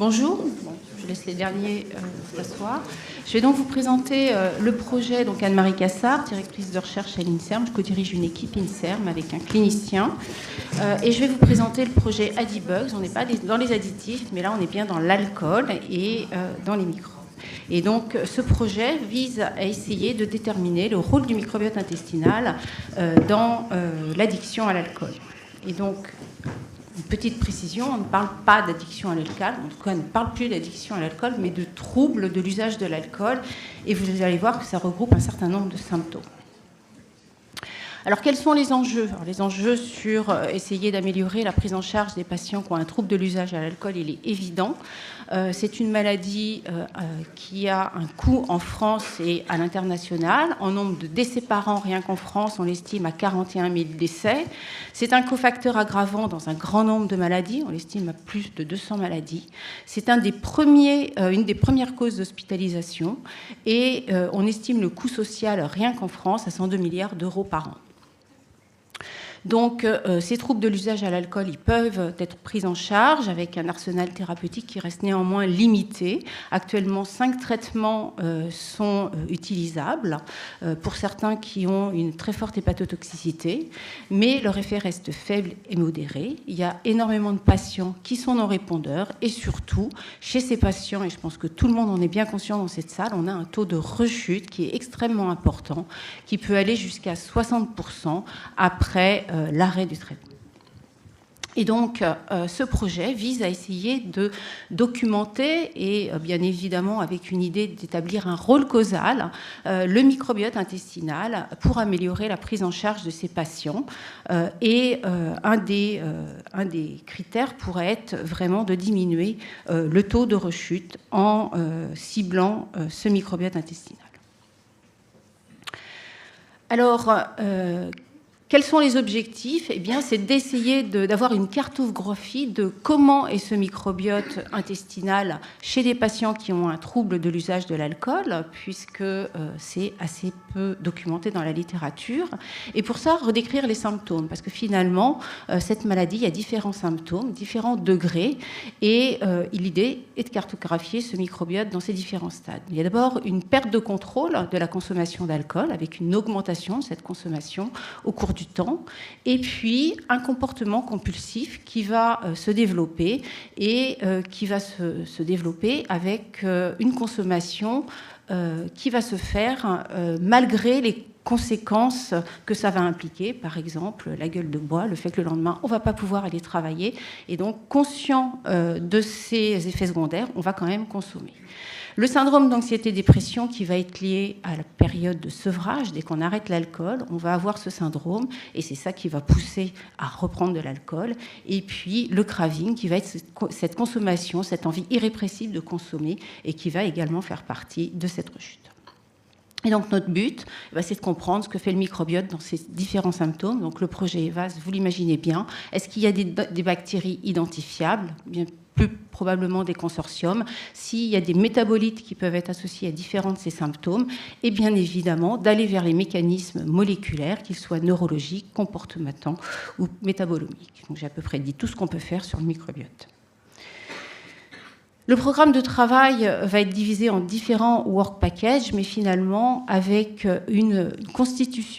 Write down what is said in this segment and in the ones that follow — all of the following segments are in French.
Bonjour, je laisse les derniers s'asseoir. Je vais donc vous présenter le projet, donc Anne-Marie Cassard, directrice de recherche à l'INSERM. Je co-dirige une équipe INSERM avec un clinicien. Et je vais vous présenter le projet Addibugs. On n'est pas dans les additifs, mais là on est bien dans l'alcool et dans les microbes. Et donc ce projet vise à essayer de déterminer le rôle du microbiote intestinal dans l'addiction à l'alcool. Et donc, une petite précision, on ne parle pas d'addiction à l'alcool, en tout cas on ne parle plus d'addiction à l'alcool, mais de troubles de l'usage de l'alcool. Et vous allez voir que ça regroupe un certain nombre de symptômes. Alors, quels sont les enjeux ? Alors, les enjeux sur essayer d'améliorer la prise en charge des patients qui ont un trouble de l'usage à l'alcool, il est évident. C'est une maladie qui a un coût en France et à l'international. En nombre de décès par an, rien qu'en France, on l'estime à 41 000 décès. C'est un cofacteur aggravant dans un grand nombre de maladies. On l'estime à plus de 200 maladies. C'est une des premières causes d'hospitalisation. Et on estime le coût social, rien qu'en France, à 102 milliards d'euros par an. Donc, ces troubles de l'usage à l'alcool, ils peuvent être pris en charge avec un arsenal thérapeutique qui reste néanmoins limité. Actuellement, 5 traitements sont utilisables pour certains qui ont une très forte hépatotoxicité, mais leur effet reste faible et modéré. Il y a énormément de patients qui sont non répondeurs et surtout, chez ces patients, et je pense que tout le monde en est bien conscient dans cette salle, on a un taux de rechute qui est extrêmement important, qui peut aller jusqu'à 60% après l'arrêt du traitement. Et donc, ce projet vise à essayer de documenter, et bien évidemment avec une idée d'établir un rôle causal, le microbiote intestinal pour améliorer la prise en charge de ces patients. Et un des critères pourrait être vraiment de diminuer le taux de rechute en ciblant ce microbiote intestinal. Alors, quels sont les objectifs ? Eh bien, c'est d'essayer d'avoir une cartographie de comment est ce microbiote intestinal chez des patients qui ont un trouble de l'usage de l'alcool, puisque c'est assez peu documenté dans la littérature. Et pour ça, redécrire les symptômes, parce que finalement, cette maladie, il y a différents symptômes, différents degrés, et l'idée est de cartographier ce microbiote dans ces différents stades. Il y a d'abord une perte de contrôle de la consommation d'alcool, avec une augmentation de cette consommation au cours du temps, et puis un comportement compulsif qui va se développer et qui va se développer avec une consommation qui va se faire malgré les conséquences que ça va impliquer, par exemple la gueule de bois, le fait que le lendemain on ne va pas pouvoir aller travailler, et donc conscient de ces effets secondaires, on va quand même consommer. Le syndrome d'anxiété-dépression qui va être lié à la période de sevrage, dès qu'on arrête l'alcool, on va avoir ce syndrome et c'est ça qui va pousser à reprendre de l'alcool. Et puis le craving qui va être cette consommation, cette envie irrépressible de consommer et qui va également faire partie de cette rechute. Et donc notre but, c'est de comprendre ce que fait le microbiote dans ces différents symptômes. Donc le projet EVAS, vous l'imaginez bien. Est-ce qu'il y a des bactéries identifiables ? Bien plus probablement des consortiums, s'il y a des métabolites qui peuvent être associés à différents de ces symptômes, et bien évidemment d'aller vers les mécanismes moléculaires, qu'ils soient neurologiques, comportementaux ou métabolomiques. Donc j'ai à peu près dit tout ce qu'on peut faire sur le microbiote. Le programme de travail va être divisé en différents work packages, mais finalement avec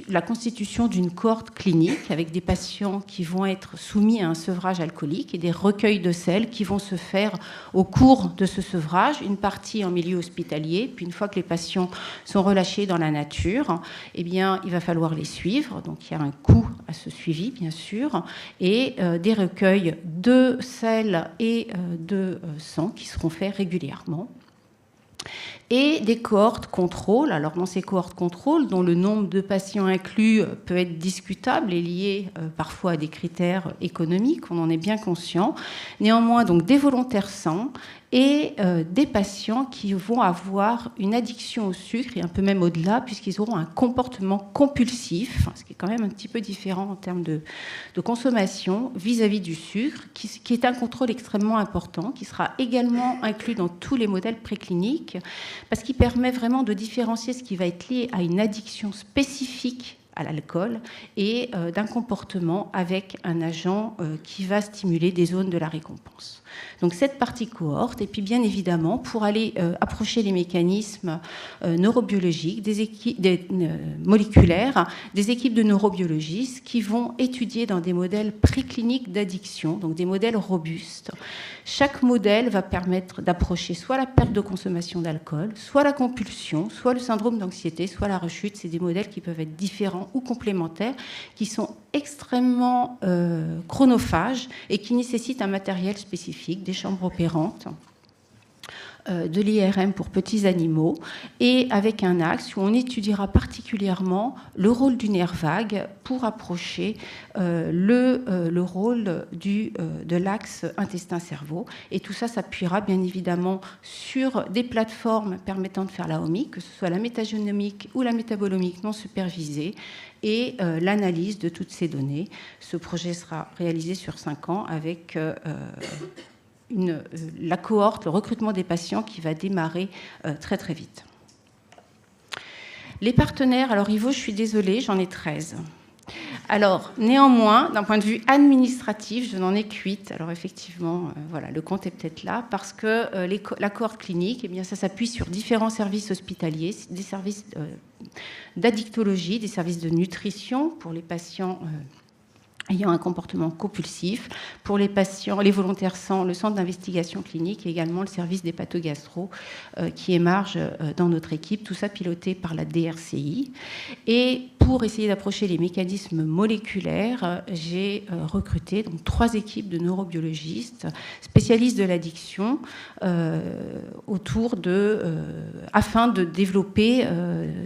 la constitution d'une cohorte clinique avec des patients qui vont être soumis à un sevrage alcoolique et des recueils de sels qui vont se faire au cours de ce sevrage, une partie en milieu hospitalier, puis une fois que les patients sont relâchés dans la nature, eh bien, il va falloir les suivre, donc il y a un coût à ce suivi, bien sûr, et des recueils de sels et de sang qui seront faits régulièrement. Et des cohortes contrôle. Alors dans ces cohortes contrôle, dont le nombre de patients inclus peut être discutable et lié parfois à des critères économiques, on en est bien conscient. Néanmoins, donc des volontaires sains et des patients qui vont avoir une addiction au sucre, et un peu même au-delà, puisqu'ils auront un comportement compulsif, ce qui est quand même un petit peu différent en termes de consommation vis-à-vis du sucre, qui est un contrôle extrêmement important, qui sera également inclus dans tous les modèles précliniques, parce qu'il permet vraiment de différencier ce qui va être lié à une addiction spécifique à l'alcool et d'un comportement avec un agent qui va stimuler des zones de la récompense. Donc cette partie cohorte, et puis bien évidemment, pour aller approcher les mécanismes neurobiologiques, moléculaires, des équipes de neurobiologistes qui vont étudier dans des modèles précliniques d'addiction, donc des modèles robustes. Chaque modèle va permettre d'approcher soit la perte de consommation d'alcool, soit la compulsion, soit le syndrome d'anxiété, soit la rechute. C'est des modèles qui peuvent être différents ou complémentaires, qui sont extrêmement chronophages et qui nécessitent un matériel spécifique, des chambres opérantes, de l'IRM pour petits animaux, et avec un axe où on étudiera particulièrement le rôle du nerf vague pour approcher le rôle de l'axe intestin-cerveau. Et tout ça s'appuiera bien évidemment sur des plateformes permettant de faire la omique, que ce soit la métagénomique ou la métabolomique non supervisée, et l'analyse de toutes ces données. Ce projet sera réalisé sur 5 ans avec la cohorte, le recrutement des patients qui va démarrer très très vite. Les partenaires, alors Ivo, je suis désolée, j'en ai 13. Alors, néanmoins, d'un point de vue administratif, je n'en ai que 8. Alors effectivement, voilà, le compte est peut-être là, parce que la cohorte clinique, eh bien, ça s'appuie sur différents services hospitaliers, des services d'addictologie, des services de nutrition pour les patients ayant un comportement compulsif, pour les patients, les volontaires sans, le centre d'investigation clinique et également le service d'hépatogastro qui émarge dans notre équipe, tout ça piloté par la DRCI. Et pour essayer d'approcher les mécanismes moléculaires, j'ai recruté donc 3 équipes de neurobiologistes spécialistes de l'addiction afin de développer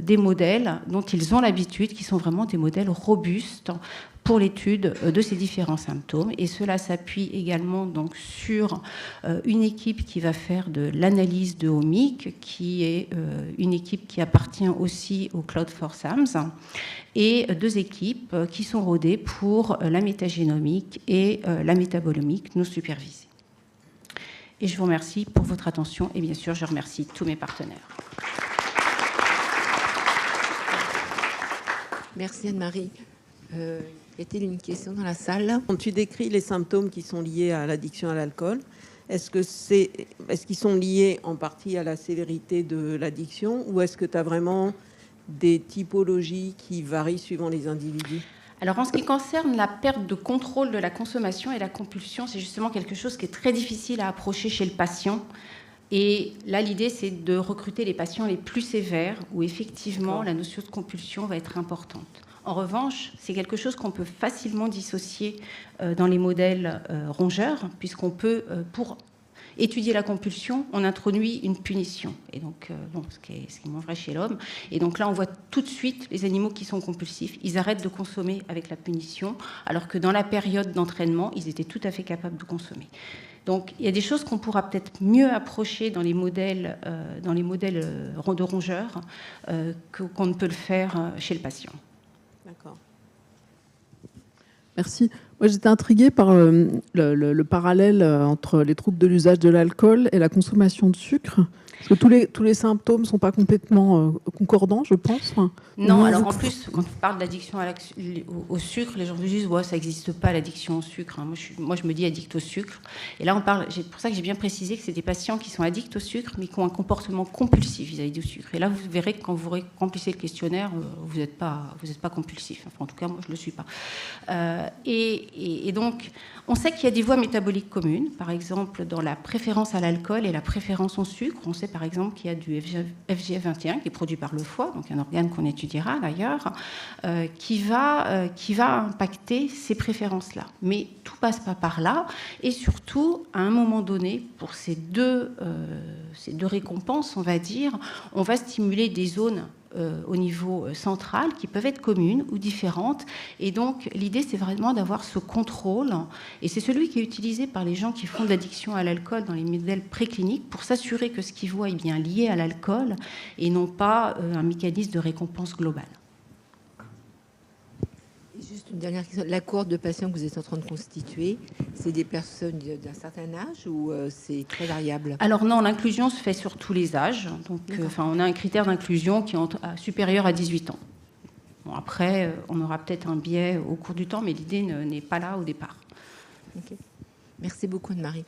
des modèles dont ils ont l'habitude, qui sont vraiment des modèles robustes pour l'étude de ces différents symptômes. Et cela s'appuie également donc sur une équipe qui va faire de l'analyse de omique, qui est une équipe qui appartient aussi au Cloud for SAMS, et 2 équipes qui sont rodées pour la métagénomique et la métabolomique non supervisée. Et je vous remercie pour votre attention, et bien sûr, je remercie tous mes partenaires. Merci Anne-Marie. Y a-t-il une question dans la salle? Quand tu décris les symptômes qui sont liés à l'addiction à l'alcool, est-ce qu'ils sont liés en partie à la sévérité de l'addiction, ou est-ce que tu as vraiment des typologies qui varient suivant les individus? Alors, en ce qui concerne la perte de contrôle de la consommation et la compulsion, c'est justement quelque chose qui est très difficile à approcher chez le patient. Et là, l'idée, c'est de recruter les patients les plus sévères, où effectivement, la notion de compulsion va être importante. En revanche, c'est quelque chose qu'on peut facilement dissocier dans les modèles rongeurs, puisqu'on peut, pour étudier la compulsion, on introduit une punition. Et donc, ce qui est moins vrai chez l'homme. Et donc là, on voit tout de suite les animaux qui sont compulsifs. Ils arrêtent de consommer avec la punition, alors que dans la période d'entraînement, ils étaient tout à fait capables de consommer. Donc, il y a des choses qu'on pourra peut-être mieux approcher dans les modèles de rongeurs qu'on ne peut le faire chez le patient. D'accord. Merci. Moi, j'étais intriguée par le parallèle entre les troubles de l'usage de l'alcool et la consommation de sucre. Parce que tous les symptômes ne sont pas complètement concordants, je pense. Non, alors en plus, quand on parle d'addiction au sucre, les gens disent ouais, ça n'existe pas l'addiction au sucre. Moi, je me dis addict au sucre. Et là, c'est pour ça que j'ai bien précisé que c'est des patients qui sont addicts au sucre, mais qui ont un comportement compulsif vis-à-vis du sucre. Et là, vous verrez que quand vous remplissez le questionnaire, vous n'êtes pas compulsif. Enfin, en tout cas, moi, je ne le suis pas. Et donc, on sait qu'il y a des voies métaboliques communes, par exemple dans la préférence à l'alcool et la préférence au sucre. On sait par exemple qu'il y a du FGF21 qui est produit par le foie, donc un organe qu'on étudiera d'ailleurs, qui va impacter ces préférences-là. Mais tout passe pas par là, et surtout, à un moment donné, pour ces deux récompenses, on va dire, on va stimuler des zones au niveau central qui peuvent être communes ou différentes. Et donc, l'idée, c'est vraiment d'avoir ce contrôle. Et c'est celui qui est utilisé par les gens qui font de l'addiction à l'alcool dans les modèles précliniques pour s'assurer que ce qu'ils voient est bien lié à l'alcool et non pas un mécanisme de récompense globale. Juste une dernière question. La cohorte de patients que vous êtes en train de constituer, c'est des personnes d'un certain âge ou c'est très variable? Alors non, l'inclusion se fait sur tous les âges. Donc, on a un critère d'inclusion qui est supérieur à 18 ans. Bon, après, on aura peut-être un biais au cours du temps, mais l'idée n'est pas là au départ. Ok. Merci beaucoup, Anne-Marie.